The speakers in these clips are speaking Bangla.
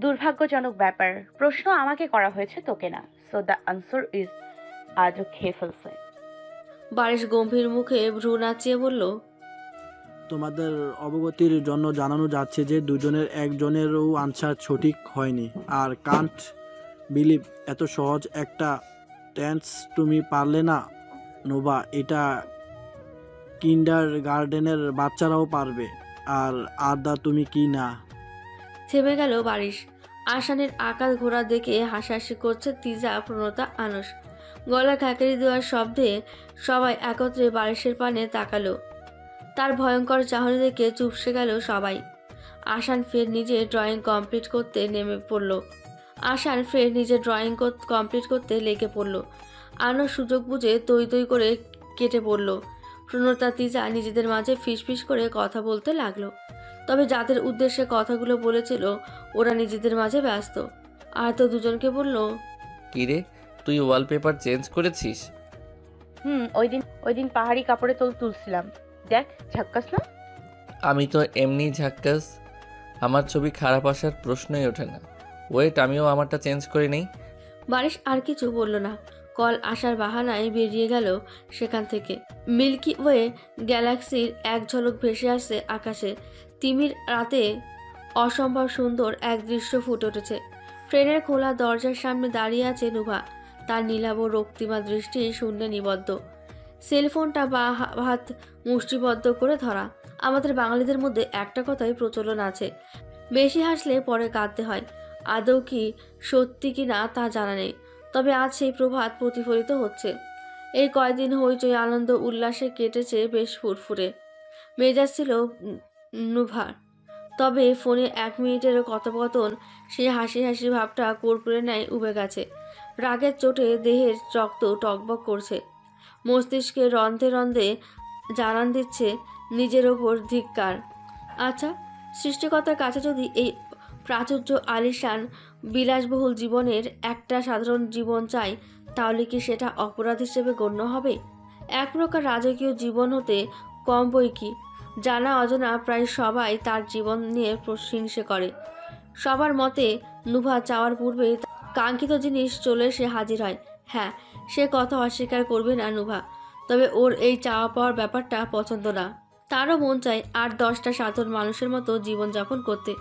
দুর্ভাগ্যজনক ব্যাপার। প্রশ্ন আমাকে করা হয়েছে, তোকে না। সো দ্য আনসার ইজ আজও খেয়ে ফেলছে। বারিশ গম্ভীর মুখে ভ্রু নাচিয়ে বলল, তোমাদের অবগতির জন্য জানানো যাচ্ছে যে দুজনের একজনেরও আনসার সঠিক হয়নি। আর কান্ট বিলিভ এত সহজ একটা টেন্স তুমি পারলে না নোভা। এটা কিন্ডার গার্ডেনের বাচ্চারাও পারবে। আর আদা তুমি কি না? থেমে গেল বারিশ। আসানের আকাশ ঘোড়া দেখে হাসাহাসি করছে তিজা, প্রণতা, আনস। গলা খাকারি দেওয়ার শব্দে সবাই একত্রে বারিশের পানে তাকালো। তার ভয়ঙ্কর চাহনি দেখে চুপসে গেল সবাই। আসান ফের নিজের ড্রয়িং কমপ্লিট করতে লেগে পড়ল। আনস সুযোগ বুঝে তৈ তৈ করে কেটে পড়ল। প্রণতা, তিজা নিজেদের মাঝে ফিসফিস করে কথা বলতে লাগলো। তবে যাদের উদ্দেশ্যে কথাগুলো বলেছিল ওরা নিজেদের মাঝে ব্যস্ত। আর তো দুজনকে বলল, কিরে, তুই ওয়ালপেপার চেঞ্জ করেছিস? ওই দিন পাহাড়ি কাপড়ে তুলছিলাম। দেখ, ঝাক্কাস না? আমি তো এমনি ঝাক্কাস। আমার ছবি খারাপ আসার প্রশ্নই ওঠে না। ওয়েট, আমিও আমারটা চেঞ্জ করে নেই। বারিশ আর কিছু বলল না। কল আসার বাহানায় বেরিয়ে গেল সেখান থেকে। মিল্কি ওয়ে গ্যালাক্সির এক ঝলক ভেসে আসছে আকাশে। তিমির রাতে অসম্ভব সুন্দর এক দৃশ্য ফুটে উঠেছে। ট্রেনের খোলা দরজার সামনে দাঁড়িয়ে আছে নুভা। তার নীলাভ রক্তিমা দৃষ্টি শূন্যে নিবদ্ধ। সেলফোনটা বা হাত মুষ্টিবদ্ধ করে ধরা। আমাদের বাঙালিদের মধ্যে একটা কথাই প্রচলন আছে, বেশি হাসলে পরে কাঁদতে হয়। আদৌ কি সত্যি কি না তা জানা নেই, তবে আজ সেই প্রভাত প্রতিফলিত হচ্ছে। এই কয়দিন হইচই আনন্দ উল্লাসে কেটেছে বেশ ফুরফুরে। মেজাজ ছিল নুভার, তবে ফোনে 1 মিনিটেরও কথোপকথন সেই হাসি হাসি ভাবটা কর্পূরের ন্যায় উবে গেছে। রাগের চোটে দেহের রক্ত টকবক করছে। মস্তিষ্কে রন্ধে রন্ধে জানান দিচ্ছে নিজের ওপর ধিক্কার। আচ্ছা, সৃষ্টিকর্তার কাছে যদি এই প্রাচুর্য, আলিশান, বিলাসবহুল জীবনের একটা সাধারণ জীবন চাই, তাহলে কি সেটা অপরাধ হিসেবে গণ্য হবে? এক প্রকার রাজকীয় জীবন হতে কম বই কি? জানা অজানা প্রায় সবাই তার জীবন নিয়ে প্রশংসা করে। সবার মতে নুভা চাওয়ার পূর্বেই কাঙ্ক্ষিত জিনিস চলে এসে হাজির হয়। হ্যাঁ, সে কথা অস্বীকার করবে না নুভা। তবে ওর এই চাওয়া পাওয়ার ব্যাপারটা পছন্দ না। তারও মন চায় 8-10টা সাধারণ মানুষের মতো জীবনযাপন করতে,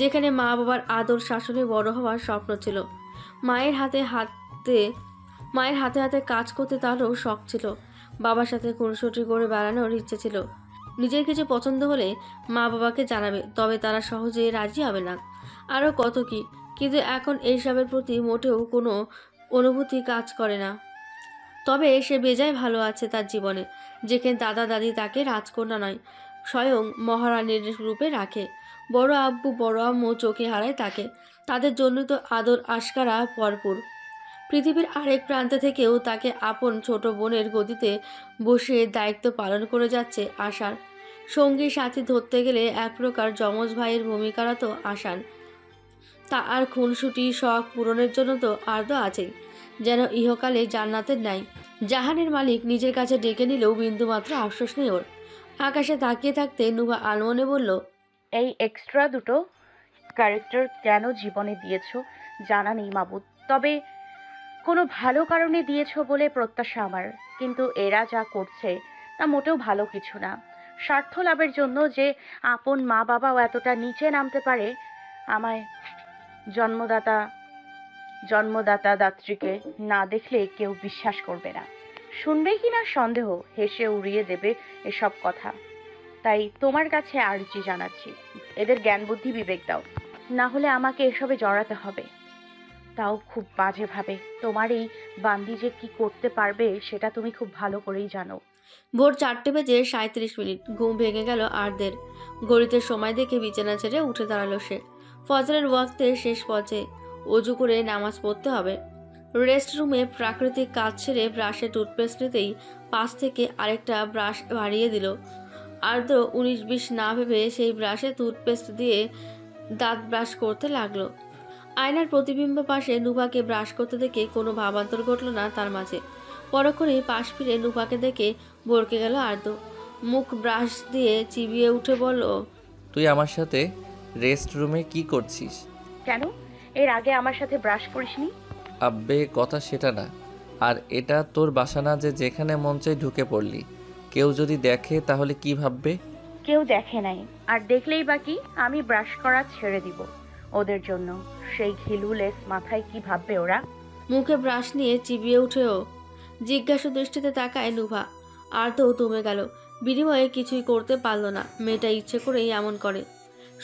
যেখানে মা বাবার আদর শাসনে বড় হওয়ার স্বপ্ন ছিল। মায়ের হাতে হাতে মায়ের হাতে হাতে কাজ করতে তারও শখ ছিল। বাবার সাথে খুনসুটি করে বেড়ানোর ইচ্ছে ছিল। নিজের কিছু পছন্দ হলে মা বাবাকে জানাবে, তবে তারা সহজে রাজি হবে না। আরও কত কি, কিন্তু এখন এইসবের প্রতি মোটেও কোনো অনুভূতি কাজ করে না। তবে সে বেজায় ভালো আছে তার জীবনে, যেখানে দাদা দাদি তাকে রাজকন্যা নয়, স্বয়ং মহারানীর রূপে রাখে। বড় আব্বু বড় আম্মু চোখে হারায় তাকে। তাদের জন্যই তো আদর আশকারা ভরপুর। পৃথিবীর আরেক প্রান্ত থেকেও তাকে আপন ছোট বোনের গদিতে বসিয়ে দায়িত্ব পালন করে যাচ্ছে আশার। সঙ্গী সাথী ধরতে গেলে এক প্রকার যমজ ভাইয়ের ভূমিকারত আসান। তা আর খুনসুটি শখ পূরণের জন্য তো আরও আছেই, যেন ইহকালে জান্নাতের ন্যায়। জাহানের মালিক নিজের কাছে ডেকে নিলেও বিন্দুমাত্র আফসোস নেই ওর। আকাশে তাকিয়ে থাকতে নুভা আনমনে বলল, এই এক্সট্রা দুটো ক্যারেক্টার কেন জীবনে দিয়েছো জানা নেই মাবুদ, তবে কোনো ভালো কারণে দিয়েছো বলে প্রত্যাশা আমার। কিন্তু এরা যা করছে তা মোটেও ভালো কিছু না। স্বার্থ লাভের জন্য যে আপন মা বাবাও এতটা নিচে নামতে পারে, আমায় জন্মদাতা জন্মদাতা দাত্রীকে না দেখলে কেউ বিশ্বাস করবে না, শুনবে কি না সন্দেহ, হেসে উড়িয়ে দেবে এসব কথা। তাই তোমার কাছে আর্জি জানাচ্ছি, এদের জ্ঞান বুদ্ধি বিবেক দাও, না হলে আমাকে এসবে জড়াতে হবে, তাও খুব বাজেভাবে। তোমার এই বান্দি যে কি করতে পারবে সেটা তুমি খুব ভালো করেই জানো। ভোর 4:37। ঘুম ভেঙে গেল আরদের। ঘড়িতে সময় দেখে বিছানা ছেড়ে উঠে দাঁড়ালো সে। ফজরের ওয়াক্তের শেষ পথে অজু করে নামাজ পড়তে হবে। রেস্ট রুমে প্রাকৃতিক কাজ ছেড়ে ব্রাশে টুথপেস্ট নিতেই পাশ থেকে আরেকটা ব্রাশ বাড়িয়ে দিল। আর্দ্র 19-20 না ভেবে সেই ব্রাশে টুথপেস্ট দিয়ে দাঁত ব্রাশ করতে লাগলো। আয়নার প্রতিবিম্ব পাশে নুভাকে ব্রাশ করতে দেখে কোনো ভাবান্তর ঘটল না তার মাঝে। পরক্ষণে পাশ ফিরে নুভাকে দেখে ভরকে গেল আর্দ্র। মুখ ব্রাশ দিয়ে চিবিয়ে উঠে বলল, তুই আমার সাথে রেস্ট রুমে কি করছিস? কেন? এর আগে আমার সাথে ব্রাশ করিসনি? আব্বে কথা সেটা না। আর এটা তোর বাসা না যে যেখানে মন চাই ঢুকে পড়লি। কেউ যদি দেখে তাহলে কি ভাববে? কেউ দেখে নাই, আর দেখলেই বা কি? আমি ব্রাশ করা ছেড়ে দিব ওদের জন্য। সেই ঘিলুলেস মাথায় কি ভাববে ওরা? মুখে ব্রাশ নিয়ে চিবিয়ে উঠেও জিজ্ঞাসু দৃষ্টিতে তাকায় নুভা। আর তো তুমে গেল। বিনিময়ে কিছুই করতে পারল না। মেয়েটা ইচ্ছে করেই এমন করে।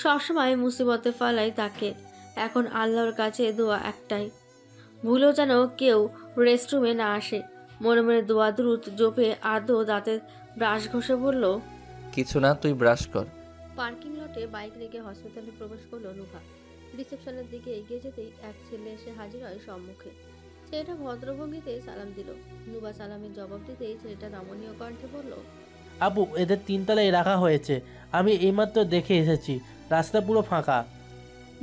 সবসময় মুসিবতে ফেলায় তাকে। এখন আল্লাহর কাছে দোয়া একটাই, ভুলেও যেন কেউ রেস্টরুমে না আসে। মনে মনে দোয়া দ্রুত জপে আদৌ দাঁতে ব্রাশ ঘষে বলল, কিছু না, তুই ব্রাশ কর। পার্কিং লটে বাইক রেখে হসপিটালে প্রবেশ করলো নুভা। রিসেপশনের দিকে এগিয়ে যেতেই এক ছেলে এসে হাজির হয় সম্মুখে। ছেলেটা ভদ্রভঙ্গিতে সালাম দিল। নুভা সালামের জবাব দিতেই ছেলেটা নমনীয় কণ্ঠে বলল, আপু, এদের 3 তলায় রাখা হয়েছে। আমি এইমাত্র দেখে এসেছি, রাস্তা পুরো ফাঁকা।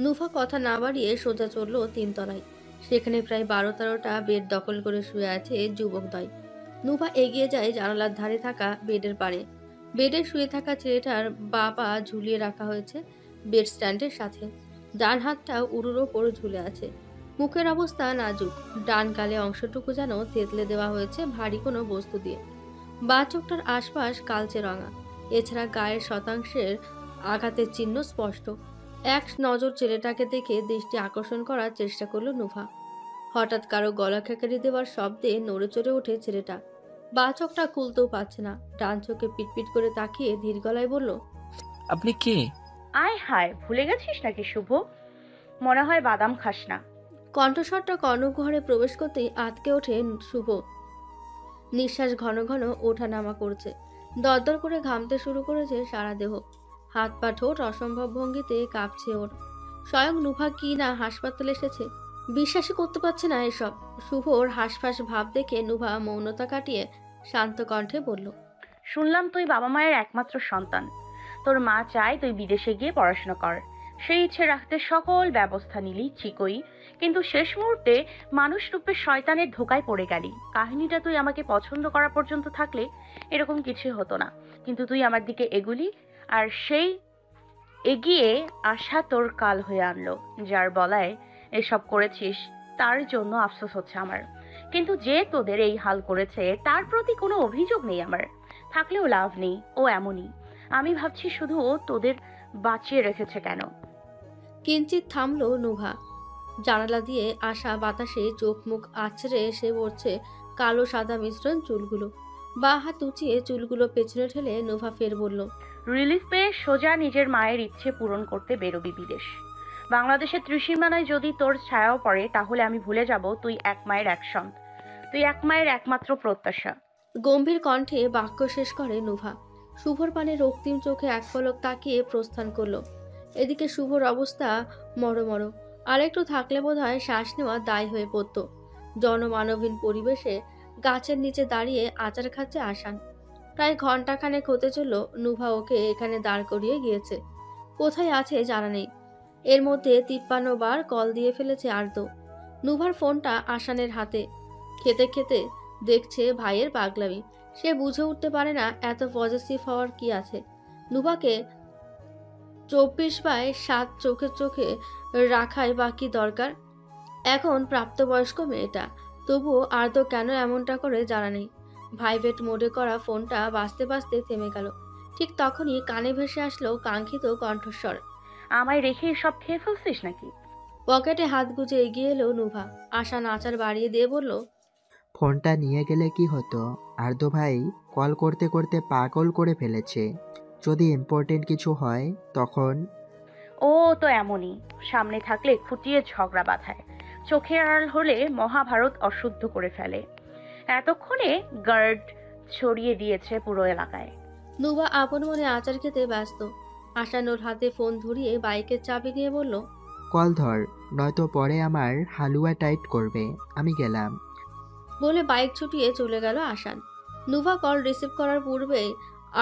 নুভা কথা না বাড়িয়ে সোজা চলল 3 তলায়। সেখানে প্রায় 12-13টা বেড দখল করে শুয়ে আছে যুবকদ্বয়। নুভা এগিয়ে যায় জানালার ধারে থাকা বেডের পারে। বেডে শুয়ে থাকা ছেলেটার বা পা ঝুলিয়ে রাখা হয়েছে বেড স্ট্যান্ডের সাথে। ডান হাতটা উরুর ওপর ঝুলে আছে। মুখের অবস্থা নাজুক। ডান গালে অংশটুকু যেন থেতলে দেওয়া হয়েছে ভারী কোনো বস্তু দিয়ে। বাঁ চোখটার আশপাশ কালচে রঙা। এছাড়া গায়ের শতাংশের আঘাতের চিহ্ন স্পষ্ট। এক নজর ছেলেটাকে দেখে দৃষ্টি আকর্ষণ করার চেষ্টা করলো নুভা। হঠাৎ কারো গলা খেকারি দেওয়ার শব্দে নড়ে চড়ে ওঠে ছেলেটা। বাঁ চোখটা খুলতেও পারছে না। ডান চোখে পিটপিট করে তাকিয়ে ধীর গলায় বলল, আপনি কে? আয় হায়, ভুলে গেছিস নাকি শুভ? মনে হয় বাদাম খাস না। কণ্ঠস্বরটা কর্ণকুহরে প্রবেশ করতেই আতকে ওঠে শুভ। নিঃশ্বাস ঘন ঘন ওঠানামা করছে। দরদর করে ঘামতে শুরু করেছে সারা দেহ। হাত পা ঠোঁট অসম্ভব ভঙ্গিতে কাঁপছে ওর। স্বয়ং নুভা কি না হাসপাতালে এসেছে। বিশ্বাসই করতে পারছে না এসব। শুভর হাসফাস ভাব দেখে নুভা মৌনতা কাটিয়ে শান্ত কণ্ঠে বলল, শুনলাম তুই বাবা মায়ের একমাত্র সন্তান। তোর মা চায় তুই বিদেশে গিয়ে পড়াশোনা কর। সেই ইচ্ছে রাখতে সকল ব্যবস্থা নিলি ঠিকই, কিন্তু শেষ মুহূর্তে মানুষ রূপে শয়তানের ধোকায় পড়ে গেলি। কাহিনীটা তুই আমাকে পছন্দ করা পর্যন্ত থাকলে এরকম কিছু হতো না, কিন্তু তুই আমার দিকে এগুলি, আর সেই এগিয়ে আসা তোর কাল হয়ে আনলো। যার বলায় এসব করেছিস তার জন্য আফসোস হচ্ছে আমার, কিন্তু যে তোদের এই হাল করেছে তার প্রতি কোনো অভিযোগ নেই আমার। থাকলেও লাভ নেই, ও এমনই। আমি ভাবছি শুধু ও তোদের বাঁচিয়ে রেখেছে কেন। কিঞ্চিত থামলো নুভা। জানালা দিয়ে আসা বাতাসে চোখ মুখ আছড়ে এসে পড়ছে কালো সাদা মিশ্রণ চুলগুলো। বা হাত উঁচিয়ে চুলগুলো পেছনে ঠেলে নুভা ফের বলল, রিলিজ পেয়ে সোজা নিজের মায়ের ইচ্ছে পূরণ করতে বেরোবি বিদেশ। বাংলাদেশের ত্রিসীমানায় যদি তোর ছায়াও পড়ে তাহলে আমি ভুলে যাব তুই এক মায়ের এক সন্তান, তুই এক মায়ের একমাত্র প্রত্যাশা। গম্ভীর কণ্ঠে বাক্য শেষ করে নুভা। শুভর পানে রক্তিম চোখে এক পলক তাকিয়ে প্রস্থান করলো। এদিকে শুভর অবস্থা মরমর। আর একটু থাকলে বোধহয় শ্বাস নেওয়া দায় হয়ে পড়ত। জনমানবহীন পরিবেশে গাছের নিচে দাঁড়িয়ে আচার খাচ্ছে আসান। প্রায় ঘন্টাখানেক হতে চলল নুভা ওকে এখানে দাঁড় করিয়ে গিয়েছে। কোথায় আছে জানা নেই। এর মধ্যে 53 বার কল দিয়ে ফেলেছে আর্দ্র। নুভার ফোনটা আসানের হাতে। খেতে খেতে দেখছে ভাইয়ের পাগলামি। সে বুঝে উঠতে পারে না এত পজিটিভ হওয়ার কি আছে। নুভাকে 24/7 চোখে চোখে রাখাই বা কি দরকার। এখন প্রাপ্তবয়স্ক মেয়েটা, তবুও আর্দ্র কেন এমনটা করে জানা নেই। ভাইব্রেট মোডে করা ফোনটা বাজতে বাজতে থেমে গেল। ঠিক তখনই কানে ভেসে আসলো কাঙ্ক্ষিত কণ্ঠস্বর, আমায় রেখে সব খেয়ে ফেলছিস নাকি? পকেটে হাত গুজে এগিয়ে এলো নুভা। আশা নাচার বাড়িয়ে দিয়ে বলল, ফোনটা নিয়ে গেলে কি হতো? আর্দ্র ভাই কল করতে করতে পাগল করে ফেলেছে। যদি ইম্পর্টেন্ট কিছু হয় তখন? ও তো এমনই, সামনে থাকলে খুঁটিয়ে ঝগড়া বাঁধায়, চোখে আড়াল হলে মহাভারত অশুদ্ধ করে ফেলে। এতক্ষণে গার্ড ছড়িয়ে দিয়েছে পুরো এলাকায়। নুভা আপন মনে আচার খেতে ব্যস্ত। আশানুর হাতে ফোন ধরিয়ে বাইকের চাবি নিয়ে বলল, কল ধর, নয়তো পরে আমার হালুয়া টাইট করবে। আমি গেলাম। বলে বাইক ছুটিয়ে চলে গেল আসান। নুভা কল রিসিভ করার পূর্বেই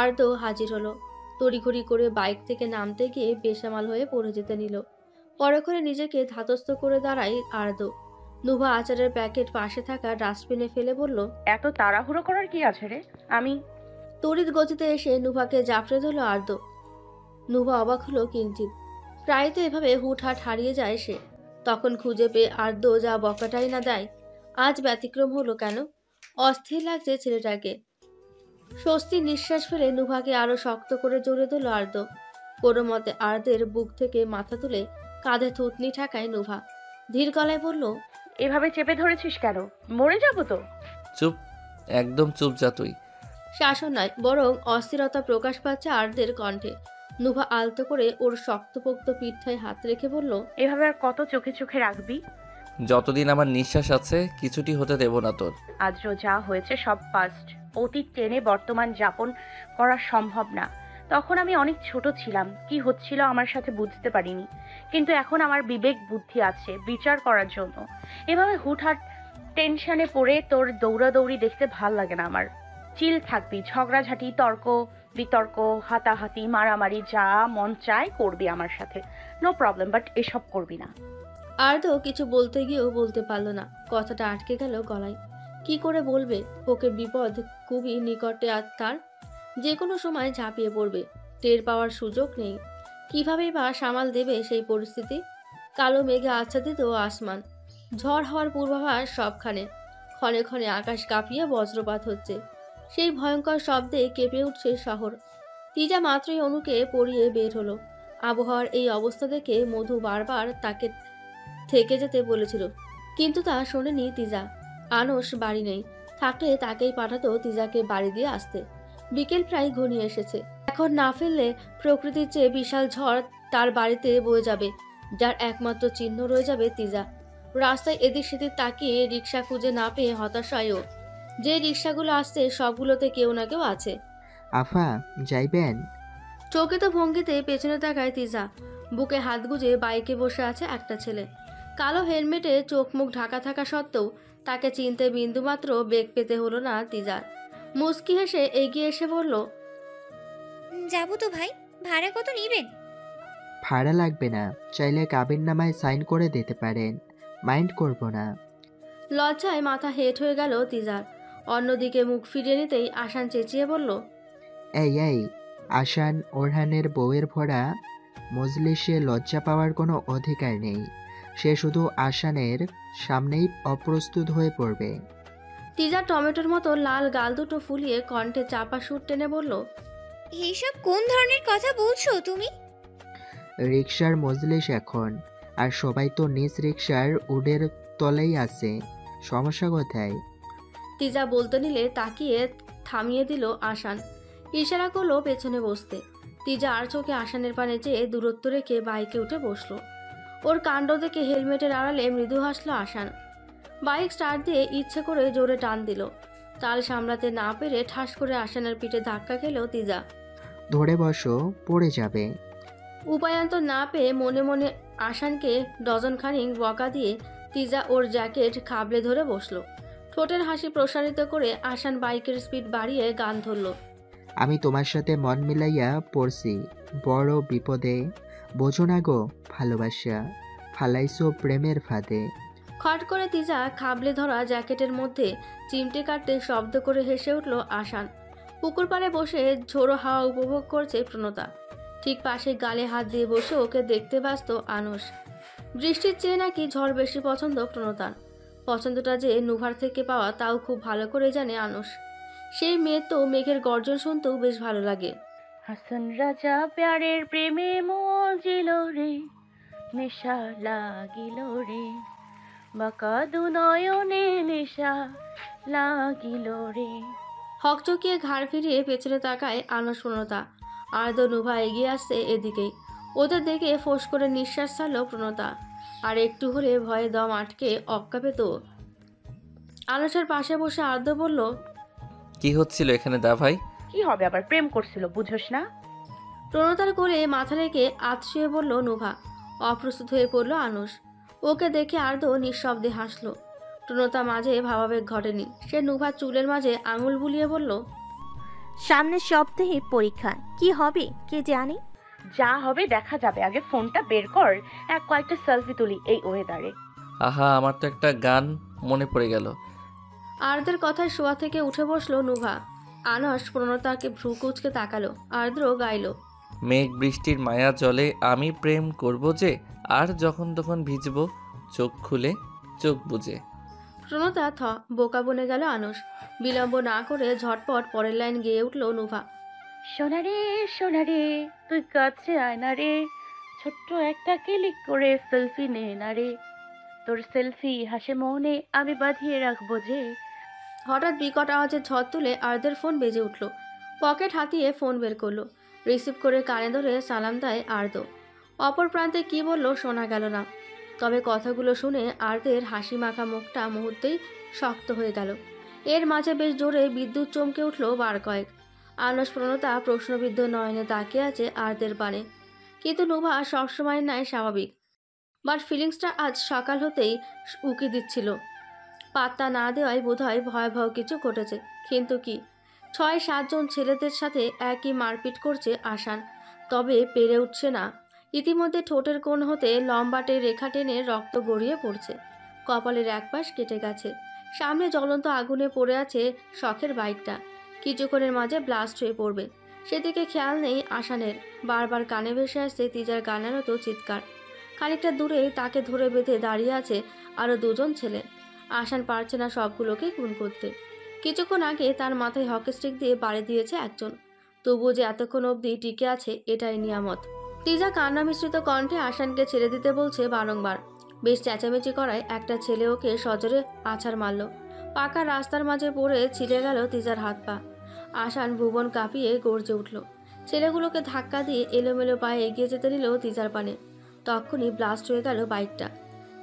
আর্দ্র হাজির হলো। তড়িঘড়ি করে বাইক থেকে নামতে গিয়ে বেসামাল হয়ে পড়ে যেতে নিল। পরে করে নিজেকে ধাতস্থ করে দাঁড়ায় আর্দ্র। নুভা আচারের প্যাকেট পাশে থাকা ডাস্টবিনে ফেলে বলল, এত তাড়াহুড়ো করার কি আছে রে? আমি তড়িৎ গতিতে এসে নুভাকে জাফরে ধরল আর্দ্র। নুভা অবাক হলো কিঞ্চিত। প্রায় তো এভাবে হুটহাট হারিয়ে যায় সে। তখন খুঁজে পেয়ে আর্দ্র যা বকাটাই না দেয়, আজ ব্যতিক্রম হলো কেন? অস্থির লাগছে ছেলেটাকে। স্বস্তির নিঃশ্বাস ফেলে নুভাকে আরো শক্ত করে জড়িয়ে ধরল আর্দ্র। কোনো মতে আর্দ্রের বুক থেকে মাথা তুলে কাঁধে থুতনি ঠাকায় নুভা। ধীর গলায় বলল, এভাবে চেপে ধরেছিস কেন? মরে যাবো তো। চুপ, একদম চুপ যা তুই। শাসন নয়, বরং অস্থিরতা প্রকাশ পাচ্ছে আর্দ্রের কণ্ঠে। নুভা আলতো করে ওর শক্তপোক্ত পিঠায় হাত রেখে বলল, এভাবে আর কত চোখে চোখে রাখবি? যতদিন আমার নিঃশ্বাস আছে কিছুটি হতে দেব না তোর। আজও যা হয়েছে সব পাস্ট। অতীত টেনে বর্তমান যাপন করা সম্ভব না। তখন আমি অনেক ছোট ছিলাম, কি হচ্ছিল আমার সাথে বুঝতে পারিনি। কিন্তু এখন আমার বিবেক বুদ্ধি আছে বিচার করার জন্য। এভাবে হুটহাট টেনশনে পড়ে তোর দৌড়াদৌড়ি দেখতে ভাল লাগে না আমার। চিল থাকবি, ঝগড়াঝাটি, তর্ক বিতর্ক, হাতাহাতি, মারামারি, যা মন চায় করবি আমার সাথে, নো প্রবলেম, বাট এসব করবি না। আর্দ্র কিছু বলতে গিয়েও বলতে পারল না। কথাটা আটকে গেল গলায়। কি করে বলবে? ওকে বিপদ খুবই নিকটে, আর তার যে কোনো সময় ঝাঁপিয়ে পড়বে, টের পাওয়ার সুযোগ নেই। কিভাবেই বা সামাল দেবে সেই পরিস্থিতি? কালো মেঘে আচ্ছাদিত আসমান, ঝড় হওয়ার পূর্বাভাস সবখানে। ক্ষণে ক্ষণে আকাশ কাঁপিয়ে বজ্রপাত হচ্ছে। সেই ভয়ঙ্কর শব্দে কেঁপে উঠছে শহর। তিজা মাত্রই অনুকে পড়িয়ে বের হলো। আবহাওয়ার এই অবস্থা দেখে মধু বারবার তাকে থেকে যেতে বলেছিল, কিন্তু তা শোনেনি তিজা। আনস বাড়ি নেই, থাকলে তাকেই পাঠাতো তিজাকে বাড়ি দিয়ে আসতে। বিকেল প্রায় ঘনিয়ে এসেছে। এখন না ফেললে প্রকৃতির চেয়ে বিশাল ঝড় তার বাড়িতে বয়ে যাবে, যার একমাত্র চিহ্ন রয়ে যাবে তিজা। রাস্তায় এদিক সেদিক তাকিয়ে রিক্সা খুঁজে না পেয়ে হতাশায়ও। যে রিক্সাগুলো আসছে সবগুলোতে কেউ না কেউ আছে। আফা, যাইবেন? চকিত ভঙ্গিতে পেছনে তাকায় তিজা। বুকে হাত গুজে বাইকে বসে আছে একটা ছেলে। কালো হেলমেটে চোখ মুখ ঢাকা থাকা সত্ত্বেও তাকে চিনতে বিন্দুমাত্র বেগ পেতে হলো না তিজার। মুচকি হেসে এগিয়ে এসে বলল, যাবো তো ভাই, ভাড়া কত নিবেন? ভাড়া লাগবে না, চাইলে কাবিননামায় সাইন করে দিতে পারেন, মাইন্ড করব না। লজ্জায় মাথা হেঁট হয়ে গেল তিজার। অন্যদিকে মুখ ফিরিয়ে নিতেই আসান চেঁচিয়ে বলল, এই এই, আসান ওরহানের বউয়ের ভরা মজলিসে লজ্জা পাওয়ার কোনো অধিকার নেই। সে শুধু আসানের সামনেই অপ্রস্তুত হয়ে পড়বে। তিজা টমেটোর মতো লাল গাল দুটো ফুলিয়ে কণ্ঠে চাপা সুর টেনে বলল, এইসব কোন ধরনের কথা বলছো তুমি? রিক্সার মজলিস এখন, আর সবাই তো নিজ রিক্সার উডের তলেই আছে, সমস্যা কোথায়? তিজা বলতে নিলে তাকিয়ে থামিয়ে দিল আসান। ইশারা করলো পেছনে বসতে। তিজা আর চোখে আসানের পানে চেয়ে দূরত্ব রেখে বাইকে উঠে বসলো। ওর কাণ্ড দেখে হেলমেটের আড়ালে মৃদু হাসলো আসান। বাইক স্টার্ট দিয়ে ইচ্ছে করে জোরে টান দিল। তাল সামলাতে না পেরে ঠাস করে আসানের পিঠে ধাক্কা খেলো তিজা। ধরে বসো, পড়ে যাবে। উপায়ান্তর না পেয়ে মনে মনে আসানকে ডজন খানিক বকা দিয়ে তিজা ওর জ্যাকেট খাবলে ধরে বসলো। ঠোঁটের হাসি প্রসারিত করে আসান বাইকের স্পিড বাড়িয়ে গান ধরল, আমি তোমার সাথে মন মিলাইয়া পড়ছি বড় বিপদে, বোঝো না গো ভালোবাসা, ফালাইছো প্রেমের ফাঁদে। খট করে তিজা খাবলে ধরা জ্যাকেটের মধ্যে চিমটে কাটতে শব্দ করে হেসে উঠল আসান। পুকুর পাড়ে বসে ঝোড়ো হাওয়া উপভোগ করছে প্রণতা। ঠিক পাশে গালে হাত দিয়ে বসে ওকে দেখতে ব্যস্ত আনস। বৃষ্টির চেয়ে নাকি ঝড় বেশি পছন্দ প্রণতার। পছন্দটা যে নুভার থেকে পাওয়া তাও খুব ভালো করে জানে আনস। সেই মেয়ে তো মেঘের গর্জন শুনতেও বেশ ভালো লাগে। হাসান রাজা প্যারের প্রেমে মজিল রে, নেশা লাগিল রে, বাঁকা দু নয়নে নেশা লাগিল রে। হকচকিয়ে ঘাড় ফিরিয়ে পেছনে তাকায় আনস প্রণতা। আর্দ্র নুভা এগিয়ে আসছে এদিকেই। ওদের দেখে ফোঁস করে নিঃশ্বাস ছাড়ল প্রণতা। আর একটু হলে ভয়ে দম আটকে অক্কা পেত। আনসের পাশে বসে আর্দ্র বলল, কি হচ্ছিল এখানে দা ভাই? কি হবে আবার, প্রেম করছিল বুঝোস না? প্রণতার কোলে মাথা রেখে আতশুয়ে বলল নুভা। অপ্রস্তুত হয়ে পড়ল আনস। ওকে দেখে আর্দ্র নিঃশব্দে হাসল। প্রণতা মাঝে ভাবাবেগ ঘটেনি। সে নুভার চুলের মাঝে আঙুল বুলিয়ে বলল, সামনের সপ্তাহে পরীক্ষা, কি হবে কে জানে। যা হবে দেখা যাবে, আগে ফোনটা বের কর, কয়েকটা সেলফি তুলি এই ওয়েদারে। আহা, আমার তো একটা গান মনে পড়ে গেল। আর্দ্রের কথায় শোয়া থেকে উঠে বসলো নুভা। আনস প্রণতাকে ভ্রু কুচকে তাকালো। আর্দ্র গাইল, মেঘ বৃষ্টির মায়া জলে আমি প্রেম করব যে, আর যখন তখন ভিজব চোখ খুলে চোখ বুজে। প্রণতা বোকা বনে গেল আনুষ। বিলম্ব না করে ঝটপট পরের লাইন গেয়ে উঠল নুভা। সোনারে তুই কাছে আয় না রে, ছোট্ট একটা ক্লিক করে সেলফি নে না রে, তোর সেলফি হাসে মনে আমি বাঁধিয়ে রাখবো যে। হঠাৎ বিকট আওয়াজে ঝড় তুলে আর্দের ফোন বেজে উঠল। পকেট হাতিয়ে ফোন বের করলো। রিসিভ করে কানে ধরে সালাম দেয় আর্দ। অপর প্রান্তে কি বলল শোনা গেল না, তবে কথাগুলো শুনে আর্দের হাসি মাখা মুখটা মুহূর্তেই শক্ত হয়ে গেল। এর মাঝে বেশ জোরে বিদ্যুৎ চমকে উঠল বার কয়েক। আনস প্রণতা প্রশ্নবিদ্ধ নয়নে তাকিয়ে আছে আর্দের পানে। কিন্তু নুভা সবসময় নাই স্বাভাবিক, বাট ফিলিংসটা আজ সকাল হতেই উকি দিচ্ছিল। পাত্তা না দেওয়ায় বোধহয় ভয়াবহ কিছু ঘটেছে। কিন্তু কি? 6-7 জন ছেলেদের সাথে একই মারপিট করছে আসান, তবে পেরে উঠছে না। ইতিমধ্যে ঠোঁটের কোণ হতে লম্বাটে রেখা টেনে রক্ত গড়িয়ে পড়ছে। কপালের এক পাশ কেটে গেছে। সামনে জ্বলন্ত আগুনে পড়ে আছে শখের বাইকটা, কিছুক্ষণের মাঝে ব্লাস্ট হয়ে পড়বে। সেদিকে খেয়াল নেই আসানের। বারবার কানে ভেসে আসছে তিজার গানের মতো চিৎকার। খানিকটা দূরেই তাকে ধরে বেঁধে দাঁড়িয়ে আছে আরও 2 জন ছেলে। আসান পারছে না সবগুলোকে খুন করতে। কিছুক্ষণ আগে তার মাথায় হকি স্টিক দিয়ে বাড়ি দিয়েছে একজন, তবুও যে এতক্ষণ অবধি টিকে আছে এটাই নিয়ামত। তিজা কান্না মিশ্রিত কণ্ঠে আসানকে ছেড়ে দিতে বলছে বারংবার। বেশ চেঁচামেচি করায় একটা ছেলে ওকে সজোরে আছাড় মারল। পাকা রাস্তার মাঝে পড়ে ছিঁড়ে গেল তিজার হাত পা। আসান ভুবন কাঁপিয়ে গর্জে উঠল। ছেলেগুলোকে ধাক্কা দিয়ে এলোমেলো পায়ে এগিয়ে যেতে নিল তিজার পানে। তখনই ব্লাস্ট হয়ে গেল বাইকটা।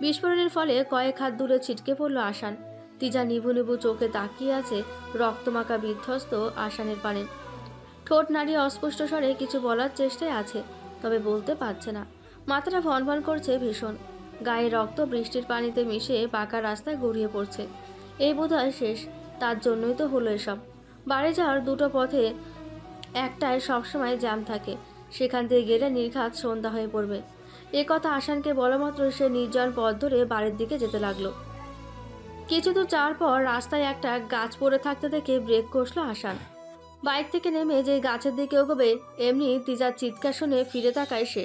বিস্ফোরণের ফলে কয়েক হাত দূরে ছিটকে পড়ল আসান। তিজা নিভু নিভু চোখে তাকিয়ে আছে রক্তমাখা বিধ্বস্ত আসানের পানে। ঠোঁট নাড়িয়ে অস্পষ্ট স্বরে কিছু বলার চেষ্টায় আছে, তবে বলতে পারছে না। মাথাটা ভনভন করছে ভীষণ। গায়ে রক্ত বৃষ্টির পানিতে মিশে পাকা রাস্তায় গড়িয়ে পড়ছে। এই বোধহয় শেষ, তার জন্যই তো হলো এসব। বাড়ি যাওয়ার 2টো পথে একটায় সবসময় জ্যাম থাকে, সেখান দিয়ে গেলে নির্ঘাত সন্ধ্যা হয়ে পড়বে। এ কথা আসানকে বলা মাত্র সে নির্জন পথ ধরে বাড়ির দিকে যেতে লাগলো। কিছু দূর যাওয়ার পর রাস্তায় একটা গাছ পড়ে থাকতে দেখে ব্রেক কষল আসান। বাইক থেকে নেমে যে গাছের দিকে এগোবে, এমনি তিজার চিৎকার শুনে ফিরে তাকায় সে।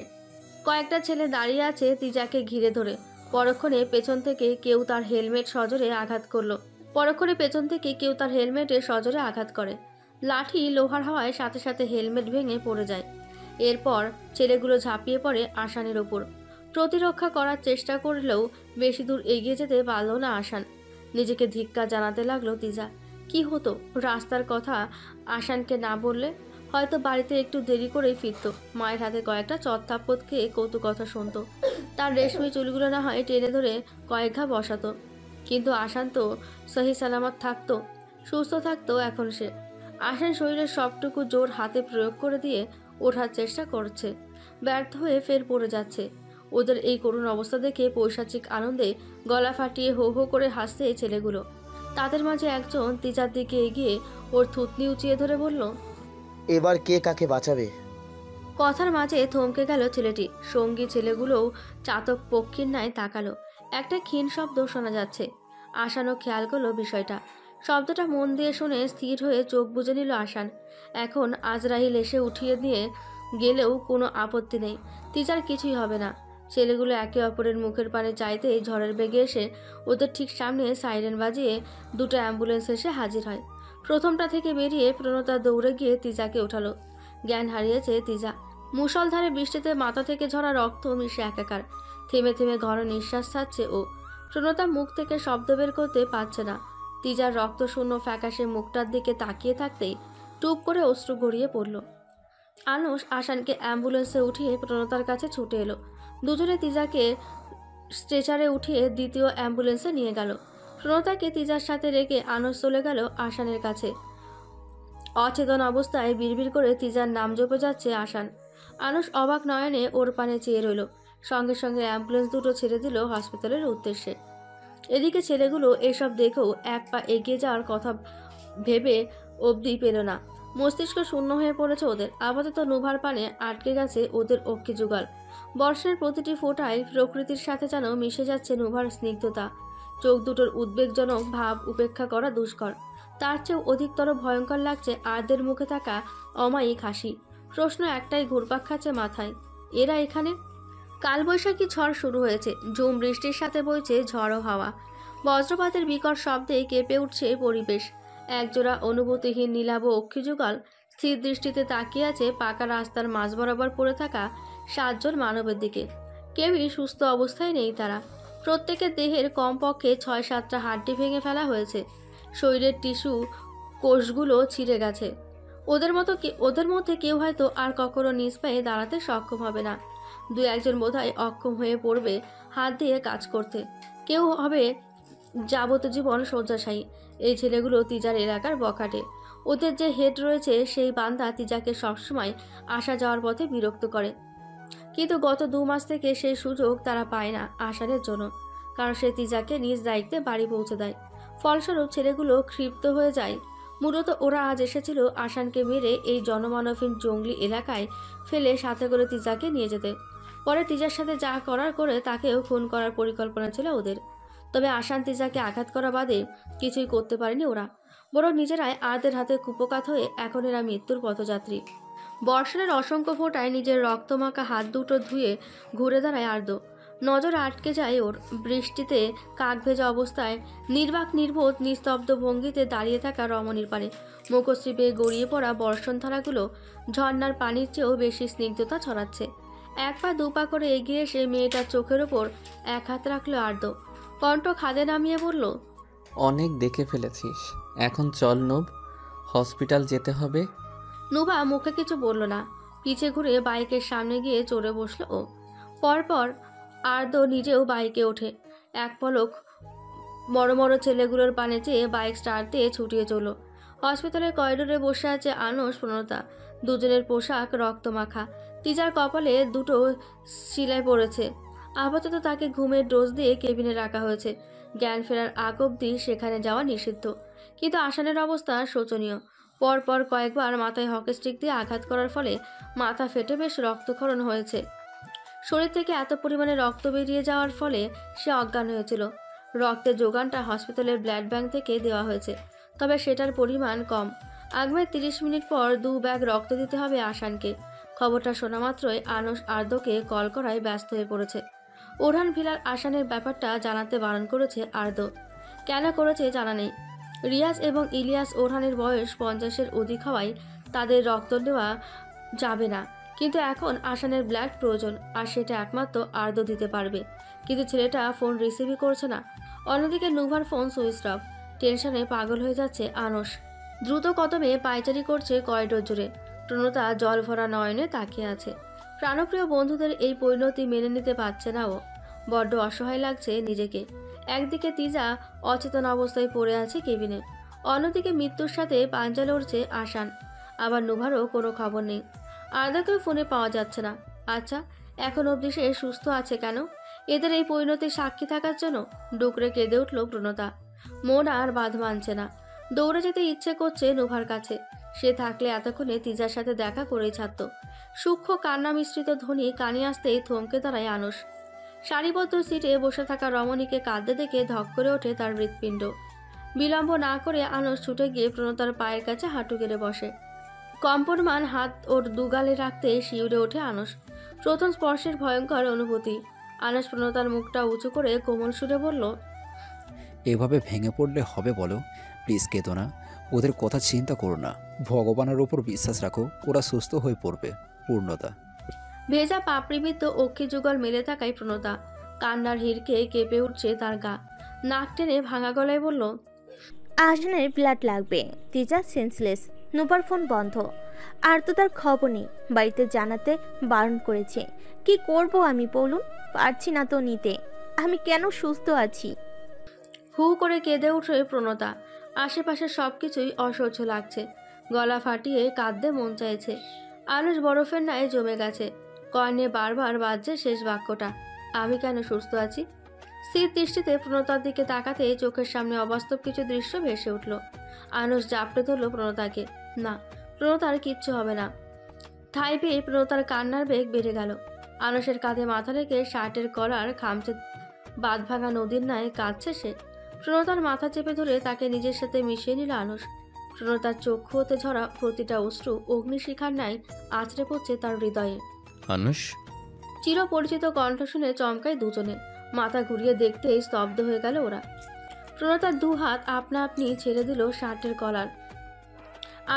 কয়েকটা ছেলে দাঁড়িয়ে আছে তিজাকে ঘিরে ধরে। পরক্ষণে পেছন থেকে কেউ তার হেলমেটে সজোরে আঘাত করে। লাঠি লোহার হওয়ায় সাথে সাথে হেলমেট ভেঙে পড়ে যায়। এরপর ছেলেগুলো ঝাঁপিয়ে পড়ে আসানের ওপর। প্রতিরক্ষা করার চেষ্টা করলেও বেশি দূর এগিয়ে যেতে পারল না আসান। নিজেকে ধিক্কার জানাতে লাগলো তিজা। কি হতো রাস্তার কথা আসানকে না বললে? হয়তো বাড়িতে একটু দেরি করেই ফিরত, মায়ের হাতে কয়েকটা চত্থাপ্পত খেয়ে কৌতুক কথা শুনতো। তার রেশমি চুলগুলো না হয় টেনে ধরে কয়েক ঘা বসাতো। কিন্তু আসান তো সহি সালামত থাকতো, সুস্থ থাকতো এখন সে। আসান শরীরের সবটুকু জোর হাতে প্রয়োগ করে দিয়ে ওঠার চেষ্টা করছে, ব্যর্থ হয়ে ফের পড়ে যাচ্ছে। ওদের এই করুণ অবস্থা দেখে পৈশাচিক আনন্দে গলা ফাটিয়ে হো হো করে হাসছে এই ছেলেগুলো। তাদের মাঝে একজন তিজার দিকে এগিয়ে ওর থুতনি উঁচিয়ে ধরে বলল, এবার কে কাকে বাঁচাবে? কথার মাঝে থমকে গেল ছেলেটি। সঙ্গী ছেলেগুলোও চাতক পক্ষীর ন্যায় তাকালো। একটা ক্ষীণ শব্দ শোনা যাচ্ছে। আসানও খেয়াল করলো বিষয়টা। শব্দটা মন দিয়ে শুনে স্থির হয়ে চোখ বুজে নিল আসান। এখন আজরাইল এসে উঠিয়ে নিয়ে গেলেও কোনো আপত্তি নেই, তিজার কিছুই হবে না। ছেলেগুলো একে অপরের মুখের পানে চাইতে ঝড়ের বেগে এসে ওদের ঠিক সামনে সাইরেন বাজিয়ে 2টো অ্যাম্বুলেন্স এসে হাজির হয়। প্রথমটা থেকে বেরিয়ে প্রণতা দৌড়ে গিয়ে তিজাকে ওঠালো। জ্ঞান হারিয়েছে তিজা। মুষলধারে বৃষ্টিতে মাথা থেকে ঝরা রক্ত মিশে একাকার। থেমে থেমে ঘন নিঃশ্বাস ছাড়ছে ও। প্রণতা মুখ থেকে শব্দ বের করতে পারছে না। তিজার রক্তশূন্য ফ্যাকাশে মুখটার দিকে তাকিয়ে থাকতেই টুপ করে অশ্রু গড়িয়ে পড়ল। আনুশ আসানকে অ্যাম্বুলেন্সে উঠিয়ে প্রণতার কাছে ছুটে এলো। দুজনে তিজাকে স্ট্রেচারে উঠিয়ে দ্বিতীয় অ্যাম্বুলেন্সে নিয়ে গেল। প্রণতাকে তিজার সাথে রেখে আনুশ চলে গেল আসানের কাছে। অচেতন অবস্থায় বিড়বিড় করে তিজার নাম জপে যাচ্ছে আসান। আনুশ অবাক নয়নে ওর পানে চেয়ে রইল। সঙ্গে সঙ্গে অ্যাম্বুলেন্স 2টো ছেড়ে দিল হসপিটালের উদ্দেশ্যে। এদিকে ছেলেগুলো এসব দেখেও এক পা এগিয়ে যাওয়ার কথা ভেবে অবধি পেল না। মস্তিষ্ক শূন্য হয়ে পড়েছে ওদের। আপাতত নুভার পানে আটকে গেছে ওদের অক্ষি যুগল। বর্ষের প্রতিটি ফোঁটায় প্রকৃতির সাথে যেন মিশে যাচ্ছে নুভার স্নিগ্ধতা। চোখ দুটোর উদ্বেগজনক ভাব উপেক্ষা করা দুষ্কর। তার চেয়েও অধিকতর ভয়ঙ্কর লাগছে আর্দের মুখে থাকা অমায়িক হাসি। প্রশ্ন একটাই ঘুরপাক খাচ্ছে মাথায়, এরা এখানে? কালবৈশাখী ঝড় শুরু হয়েছে, ঝুম বৃষ্টির সাথে বইছে ঝড়ো হাওয়া। বজ্রপাতের বিকট শব্দে কেঁপে উঠছে পরিবেশ। একজোড়া অনুভূতিহীন নীলাভ অক্ষিযুগল স্থির দৃষ্টিতে তাকিয়ে আছে পাকা রাস্তার মাঝ বরাবর পড়ে থাকা 7 জন মানবের দিকে। কেউই সুস্থ অবস্থায় নেই তারা। প্রত্যেকের দেহের কমপক্ষে 6-7টা হাড্ডি ভেঙে ফেলা হয়েছে। শরীরের টিস্যু কোষগুলো ছিঁড়ে গেছে। ওদের মধ্যে কেউ হয়তো আর কখনো নিজ পায়ে দাঁড়াতে সক্ষম হবে না। 2-1 বোধহয় অক্ষম হয়ে পড়বে হাত দিয়ে কাজ করতে। কেউ হবে যাবজ্জীবন শয্যাশায়ী। এই ছেলেগুলো তিজার এলাকার বখাটে। ওদের যে হেড রয়েছে সেই বান্দা তিজাকে সবসময় আসা যাওয়ার পথে বিরক্ত করে, কিন্তু গত 2 মাস থেকে সেই সুযোগ তারা পায় না আসানের জন্য, কারণ সে তিজাকে নিজ দায়িত্বে বাড়ি পৌঁছে দেয়। ফলস্বরূপ ছেলেগুলো ক্ষিপ্ত হয়ে যায়। মূলত ওরা আজ এসেছিল আসানকে মেরে এই জনমানবহীন জঙ্গলি এলাকায় ফেলে সাথে করে তিজাকে নিয়ে যেতে। পরে তিজার সাথে যা করার করে তাকেও খুন করার পরিকল্পনা ছিল ওদের। তবে আসান তিজাকে আঘাত করা বাদে কিছুই করতে পারেনি ওরা, বরং নিজেরাই আর্দের হাতে কুপোকাত হয়ে এখন এরা মৃত্যুর পথযাত্রী। বর্ষণের অসংখ্য ফোঁটায় নিজের রক্তমাখা হাত দুটো ধুয়ে ঘুরে দাঁড়ায় আর্দ। নজর আটকে যায় ওর বৃষ্টিতে কাক ভেজা অবস্থায় নির্বাক নির্বোধ নিস্তব্ধ ভঙ্গিতে দাঁড়িয়ে থাকা রমণীর পানে। মুখশ্রী বেয়ে গড়িয়ে পড়া বর্ষণধারাগুলো ঝর্ণার পানির চেয়েও বেশি স্নিগ্ধতা ছড়াচ্ছে। 1 পা 2 পা করে এগিয়ে এসে মেয়েটার চোখের ওপর 1 হাত রাখলো আর্দ। কণ্ঠ খাদে নামিয়ে বলল, অনেক দেখে ফেলেছিস, এখন চল নূব, হসপিটাল যেতে হবে। নুবা মুখে কিছু বলল না। পিছে ঘুরে বাইকের সামনে গিয়ে চড়ে বসলো ও। পরপর আর্দ নিজেও বাইকে ওঠে। এক পলক বড় ছেলেগুলোর পানে চেয়ে বাইক স্টার্ট দিয়ে ছুটিয়ে চলল। হসপিটালের করিডোরে বসে আছে আনুশ, প্রণতা। দুজনের পোশাক রক্তমাখা। তিজার কপালে 2টো সেলাই পড়েছে। আপাতত তাকে ঘুমের ডোজ দিয়ে কেবিনে রাখা হয়েছে। জ্ঞান ফেরার আগ অবধি সেখানে যাওয়া নিষিদ্ধ। কিন্তু আসানের অবস্থা শোচনীয়। পরপর কয়েকবার মাথায় হকি স্টিক দিয়ে আঘাত করার ফলে মাথা ফেটে বেশ রক্তক্ষরণ হয়েছে। শরীর থেকে এত পরিমাণে রক্ত বেরিয়ে যাওয়ার ফলে সে অজ্ঞান হয়েছিল। রক্তের যোগানটা হসপিটালের ব্লাড ব্যাংক থেকে দেওয়া হয়েছে, তবে সেটার পরিমাণ কম। আগামী 30 মিনিট পর 2 ব্যাগ রক্ত দিতে হবে আসানকে। খবরটা শোনা মাত্রই আনুশ আর্দকে কল করায় ব্যস্ত হয়ে পড়েছে। ওরহান ভিলার আসানের ব্যাপারটা জানাতে বারণ করেছে আর্দ। কেন করেছে জানা নেই। রিয়াজ এবং ইলিয়াস ওরহানের বয়স 50-এর অধিক হওয়ায় তাদের রক্ত দেওয়া যাবে না, কিন্তু এখন আসানের ব্লাড প্রয়োজন, আর সেটা একমাত্র আর্দ দিতে পারবে। কিন্তু ছেলেটা ফোন রিসিভই করছে না। অন্যদিকে নুভার ফোন সুইচ অফ। টেনশনে পাগল হয়ে যাচ্ছে আনুশ। দ্রুত কদমে পায়চারি করছে করিডোর জুড়ে। প্রণতা জল ভরা নয়নে তাকিয়ে আছে। প্রাণপ্রিয় বন্ধুদের এই পরিণতি মেনে নিতে পারছে না ও। বড্ড অসহায় লাগছে নিজেকে। একদিকে তিজা অচেতন অবস্থায় পড়ে আছে কেবিনে, অন্যদিকে মৃত্যুর সাথে পাঞ্জা লড়ছে আসান। আবার নুভারও কোনো খবর নেই। আর্দাকেও ফোনে পাওয়া যাচ্ছে না। আচ্ছা, এখন অবধি সে সুস্থ আছে কেন? এদের এই পরিণতির সাক্ষী থাকার জন্য? ডুকরে কেঁদে উঠল প্রণতা। মন আর বাঁধ মানছে না। দৌড়ে যেতে ইচ্ছে করছে নুভার কাছে। সে থাকলে এতক্ষণে তিজার সাথে দেখা করেই ছাড়ত। সূক্ষ্ম কান্না মিশ্রিত ধ্বনি কানে আসতেই থমকে দাঁড়ায় আনুশ। সারিবদ্ধ সিটে বসে থাকা রমণীকে কাঁদতে দেখে ধক করে ওঠে তার হৃৎপিণ্ড। বিলম্ব না করে আনুশ ছুটে গিয়ে প্রণতার পায়ের কাছে হাঁটু গেড়ে বসে। কম্পনমান হাত ওর দুগালে রাখতে শিউরে ওঠে আনুশ। প্রথম স্পর্শের ভয়ঙ্কর অনুভূতি। আনুশ প্রণতার মুখটা উঁচু করে কোমল সুরে বলল, এভাবে ভেঙে পড়লে হবে বলো? প্লিজ কেঁদো না, ওদের কথা চিন্তা করো না, ভগবানের ওপর বিশ্বাস রাখো, ওরা সুস্থ হয়ে পড়বে। পূর্ণতা। ভেজা পাপড়িবৃত্ত অক্ষি যুগল মেলে থাকায় প্রণতা কান্নার হিরকে কেঁপে উঠছে তার গা। নাক টেনে ভাঙা গলায় বলল, আসানের ব্লাড লাগবে। তিজা সেন্সলেস। নুবার ফোন বন্ধ। আর তো তার খবর নেই। বাড়িতে জানাতে বারণ করেছে। কি করব আমি বলুন? পারছি না তো নিতে। আমি কেন সুস্থ আছি? হু করে কেঁদে উঠে প্রণতা। আশেপাশে সবকিছুই অসহ্য লাগছে। গলা ফাটিয়ে কাঁদতে মন চাইছে। আনুশ বরফের ন্যায় জমে গেছে। কর্ণে বারবার বাজছে শেষ বাক্যটা, আমি কেন সুস্থ আছি। স্থির দৃষ্টিতে প্রণতার দিকে তাকাতে চোখের সামনে অবাস্তব কিছু দৃশ্য ভেসে উঠল। আনুশ জাপটে ধরল প্রণতাকে। না, প্রণতার কিচ্ছু হবে না। ঠাঁই পেয়ে প্রণতার কান্নার বেগ বেড়ে গেল। আনুশের কাঁধে মাথা রেখে শার্টের কলার খামচে বাঁধ ভাঙা নদীর ন্যায় কাঁদছে সে। প্রণতার মাথা চেপে ধরে তাকে নিজের সাথে মিশিয়ে নিল আনুশ। প্রণতার চক্ষু হতে ঝরা প্রতিটা অশ্রু অগ্নিশিখার ন্যায় আছড়ে পড়ছে তার হৃদয়ে। আনুষ, চিরপরিচিত কণ্ঠ শুনে চমকায় দুজনে। মাথা ঘুরিয়ে দেখতেই স্তব্ধ হয়ে গেল ওরা। প্রণতার দু হাত আপনা আপনি ছেড়ে দিল শার্টের কলার।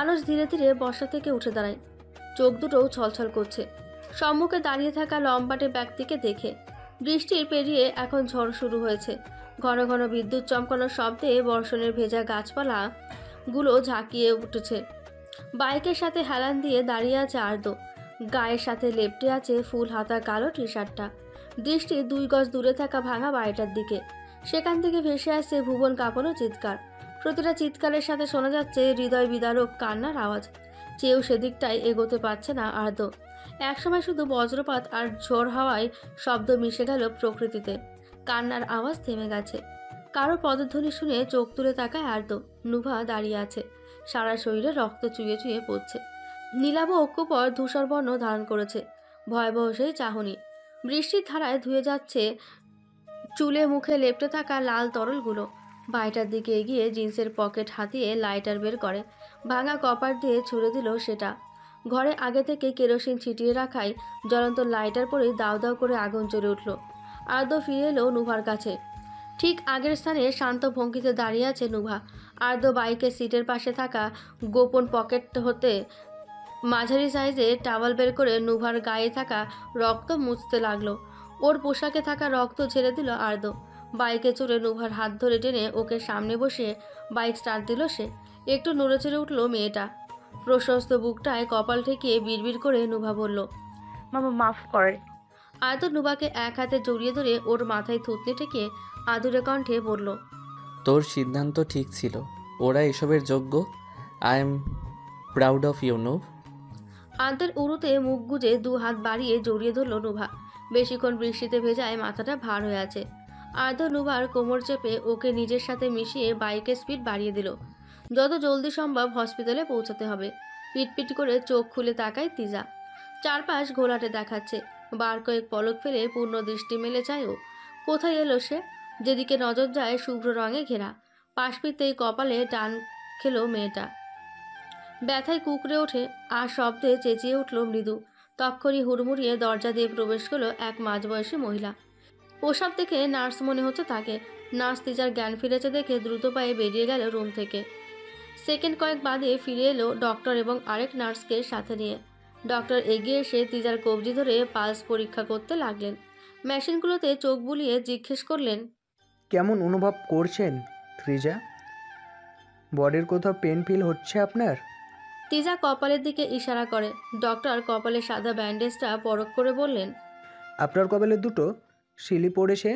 আনুষ ধীরে ধীরে বসা থেকে উঠে দাঁড়ায়, চোখ দুটোও ছলছল করছে সম্মুখে দাঁড়িয়ে থাকা লম্বাটে ব্যক্তিকে দেখে। বৃষ্টির পেরিয়ে এখন ঝড় শুরু হয়েছে। ঘন ঘন বিদ্যুৎ চমকানোর শব্দে বর্ষণের ভেজা গাছপালা গুলো ঝাঁকিয়ে উঠেছে। বাইকের সাথে হেলান দিয়ে দাঁড়িয়ে আছে আর্দ্র, গায়ের সাথে লেপ্টে আছে ফুল হাতা কালো টি শার্টটা। দৃষ্টি 2 গজ দূরে থাকা ভাঙা বাড়িটার দিকে। সেখান থেকে ভেসে আসছে ভুবন কাঁপানো চিৎকার। প্রতিটা চিৎকারের সাথে শোনা যাচ্ছে হৃদয় বিদারক কান্নার আওয়াজ। চেয়েও সেদিকটায় এগোতে পারছে না আর্দ্র। একসময় শুধু বজ্রপাত আর ঝড় হাওয়ায় শব্দ মিশে গেল প্রকৃতিতে। কান্নার আওয়াজ থেমে গেছে। কারো পদধ্বনি শুনে চোখ তুলে তাকায় আর্দ্র। নুভা দাঁড়িয়ে আছে, সারা শরীরে রক্ত চুইয়ে চুইয়ে পড়ছে। নীলাভ অক্ষপর ধূসর বর্ণ ধারণ করেছে। ভয়াবহ সেই চাহনি। বৃষ্টির ধারায় ধুয়ে যাচ্ছে চুলে মুখে লেপ্টে থাকা লাল তরলগুলো। বাড়িটার দিকে এগিয়ে জিন্সের পকেট হাতিয়ে লাইটার বের করে ভাঙা কপার দিয়ে ছুড়ে দিল সেটা। ঘরে আগে থেকে কেরোসিন ছিটিয়ে রাখায় জ্বলন্ত লাইটার পরেই দাও দাও করে আগুন জ্বলে উঠল। আর্দ্র ফিরে এলো নুভার কাছে। ঠিক আগের স্থানে শান্ত ভঙ্গিতে দাঁড়িয়ে আছে নুভা। আর্দ্র বাইকের সিটের পাশে থাকা গোপন পকেট হতে মাঝারি সাইজে টাওয়াল বের করে নুভার গায়ে থাকা রক্ত মুছতে লাগলো। ওর পোশাকে থাকা রক্ত ঝেড়ে দিল আর্দ্র। বাইকে চড়ে নুভার হাত ধরে টেনে ওকে সামনে বসে বাইক স্টার্ট দিল সে। একটু নড়ে চড়ে উঠল মেয়েটা। প্রশস্ত বুকটায় কপাল ঠেকিয়ে বিড়বিড় করে নুভা বলল, মামা মাফ করে। আর্দ্র নুভাকে এক হাতে জড়িয়ে ধরে ওর মাথায় থুতনি ঠেকিয়ে আদুরে কণ্ঠে বলল, তোর সিদ্ধান্ত ঠিক ছিল। ওরা এসবের যোগ্য। I am proud of you নুভ। আর্দ্রের উড়ুতে মুখ গুজে 2 হাত বাড়িয়ে জড়িয়ে ধরল নুভা। বেশিক্ষণ বৃষ্টিতে ভেজায় মাথাটা ভার হয়ে আছে। আর্দ্র নুভার কোমর চেপে ওকে নিজের সাথে মিশিয়ে বাইকের স্পিড বাড়িয়ে দিল। যত জলদি সম্ভব হসপিটালে পৌঁছাতে হবে। পিটপিট করে চোখ খুলে তাকায় তিজা। চারপাশ ঘোলাটে দেখাচ্ছে। বার কয়েক পলক ফেলে পূর্ণ দৃষ্টি মেলে চায় ও। কোথায় এলো সে? যেদিকে নজর যায় শুভ্র রঙে ঘেরা। পাশ ফিরতেই কপালে টান খেলো মেয়েটা। ব্যথায় কুকড়ে ওঠে আর শব্দে চেঁচিয়ে উঠল মৃদু। তক্ষুনি হুড়মুড়িয়ে দরজা দিয়ে প্রবেশ করলো এক মাঝবয়সী মহিলা। পোশাক দেখে নার্স মনে হচ্ছে তাকে। নার্স তিজার জ্ঞান ফিরেছে দেখে দ্রুত পায়ে বেরিয়ে গেল রুম থেকে। সেকেন্ড কয়েক বাদে ফিরে এলো ডক্টর এবং আরেক নার্সকে সাথে নিয়ে। ডক্টর এগিয়ে এসে তিজার কবজি ধরে পালস পরীক্ষা করতে লাগলেন। মেশিনগুলোতে চোখ বুলিয়ে জিজ্ঞেস করলেন, কেমন অনুভব করছেন ত্রিজা? বডির কোথাও পেন ফিল হচ্ছে আপনার? তিজা কপালের দিকে ইশারা করে। ডক্টর কপালে সাদা ব্যান্ডেজটা পরখ করে বললেন, আপনার কপালে 2টো শিলি পড়েছে।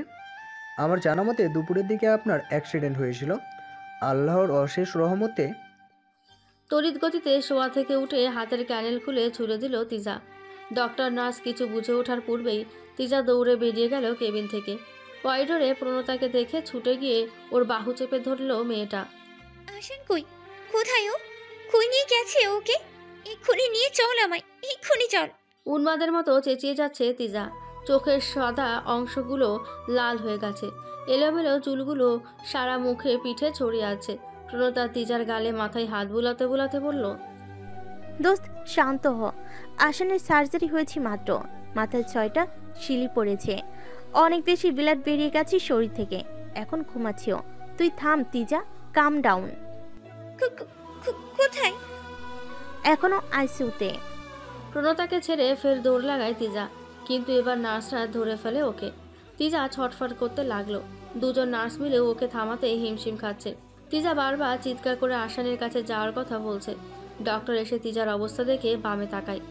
আমার জানা মতে দুপুরের দিকে আপনার অ্যাক্সিডেন্ট হয়েছিল। আল্লাহর অশেষ রহমতে। তড়িৎ গতিতে শোয়া থেকে উঠে হাতের ক্যানেল খুলে ছুড়ে দিল তিজা। ডক্টর নার্স কিছু বুঝে ওঠার পূর্বেই তিজা দৌড়ে বেরিয়ে গেল কেবিন থেকে। করিডোরে প্রণতাকে দেখে ছুটে গিয়ে ওর বাহু চেপে ধরল মেয়েটা। আসান কই? কোথায় ও? কই নিয়ে গেছে ওকে? এক্ষুনি নিয়ে চল আমায়, এক্ষুনি চল। উন্মাদের মতো চেঁচিয়ে যাচ্ছে তিজা। চোখের সাদা অংশগুলো লাল হয়ে গেছে। এলোমেলো চুলগুলো সারা মুখে পিঠে ছড়িয়ে আছে। প্রণতা তিজার গালে মাথায় হাত বুলাতে বুলাতে বলল, দোস্ত শান্ত হ। আসানের সার্জারি হয়েছে মাত্র। মাথায় 6টা শিলি পড়েছে। অনেক বেশি ব্লাড বেরিয়ে গেছে শরীর থেকে। এখন ঘুমাচ্ছিও। তুই থাম তিজা, কাম ডাউন। কোথায়? এখনো আইসিইউতে। প্রণতাকে ছেড়ে ফের দৌড় লাগায় তিজা। কিন্তু এবার নার্সরা ধরে ফেলে ওকে। তিজা ছটফট করতে লাগলো। দুজন নার্স মিলে ওকে থামাতে হিমশিম খাচ্ছে। তিজা বারবার চিৎকার করে আসানের কাছে যাওয়ার কথা বলছে। ডক্টর এসে তিজার অবস্থা দেখে বামে তাকায়।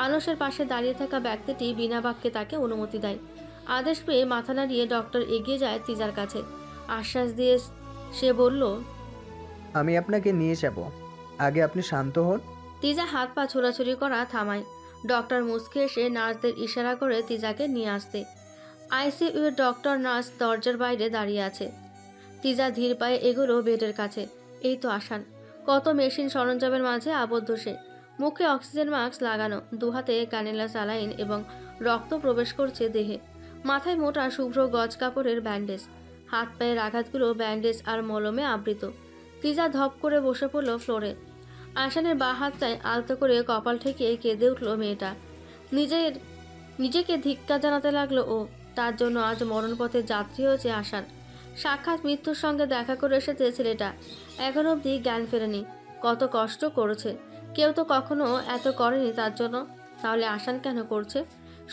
আনসের পাশে দাঁড়িয়ে থাকা ব্যক্তিটি বিনা বাক্যে তাকে অনুমতি দেয়। আদেশ পেয়ে মাথা নাড়িয়ে ডক্টর এগিয়ে যায় তিজার কাছে। আশ্বাস দিয়ে সে বলল, আমি আপনাকে নিয়ে যাব, আগে আপনি শান্ত হন। তিজা হাত পা ছোড়াছুড়ি করা থামায়। ডক্টর মুচকে এসে নার্সদের ইশারা করে তিজাকে নিয়ে আসতে। আইসিইউ এর ডক্টর নার্স দরজার বাইরে দাঁড়িয়ে আছে। তিজা ধীর পায়ে এগোলো বেডের কাছে। এই তো আসান। কত মেশিন সরঞ্জামের মাঝে আবদ্ধ সে। মুখে অক্সিজেন মাস্ক লাগানো, 2 হাতে ক্যানেলা স্যালাইন এবং রক্ত প্রবেশ করছে দেহে। মাথায় মোটা শুভ্র গজ কাপড়ের ব্যান্ডেজ। হাত পায়ের আঘাতগুলো ব্যান্ডেজ আর মলমে আবৃত। তিজা ধপ করে বসে পড়ল ফ্লোরে। আসানের বাঁ হাতটায় আলতো করে কপাল ঠেকিয়ে কেঁদে উঠল মেয়েটা। নিজেকে ধিক্কার জানাতে লাগলো ও। তার জন্য আজ মরণপথের যাত্রী হয়েছে আসান। সাক্ষাৎ মৃত্যুর সঙ্গে দেখা করে এসেছে ছেলেটা। এখন অবধি জ্ঞান ফেরেনি। কত কষ্ট করেছে, কেউ তো কখনো এত করেনি তার জন্য। তাহলে আসান কেন করছে?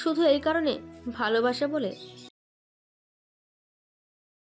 শুধু এই কারণে, ভালোবাসে বলে?